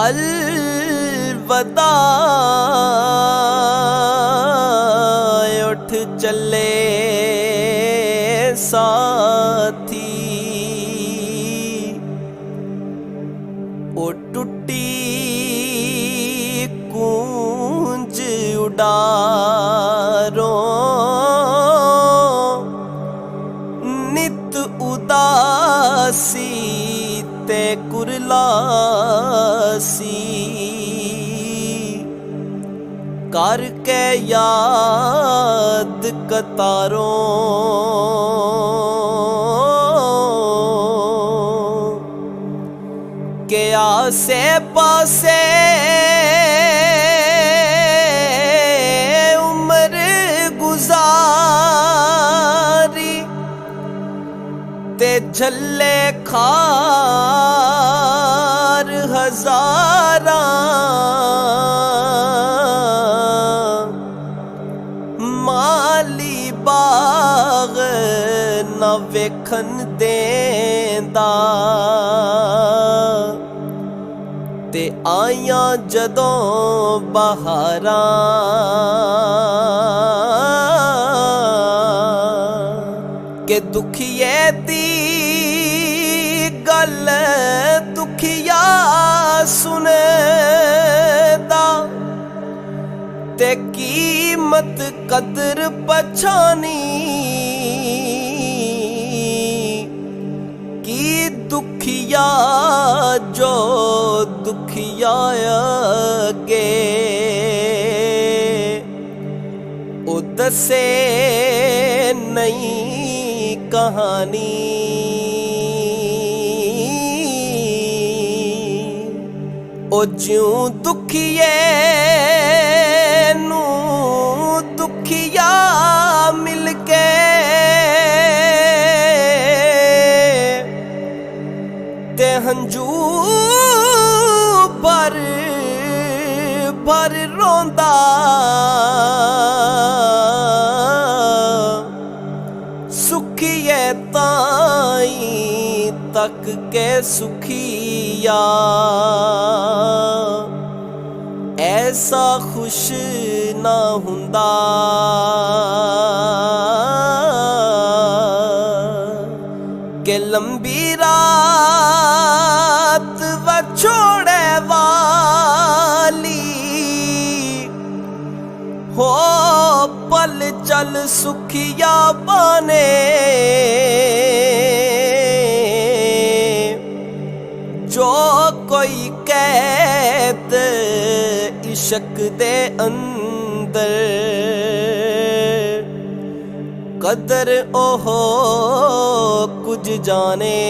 अलवदा उठ चले साथी, ओ टूटी गूंज उडारों नित उदासी ते कुरलासी, करके याद कतारों के आसे पासे उम्र गुजारी ते झल्ले खार हजारा, माली बाग ना वेखन देंदा ते आइयां जदों बहारां, के दुखिए दी गल दुखिया सुनेदा ते कीमत कदर पछानी, की दुखिया जो दुखिया अगे ओ दसे नहीं कहानी, ओ ज्यों दुखिए नू दुखिया मिल के ते हंजू भर भर रोंदा, सुखिए ताई तक के सुखिया ऐसा खुश ना हुंदा, के लंबी रात व छोड़े वाली हो पल चल सुखिया बने, जो कोई कैद इश्क दे अंदर कदर ओहो कुछ जाने।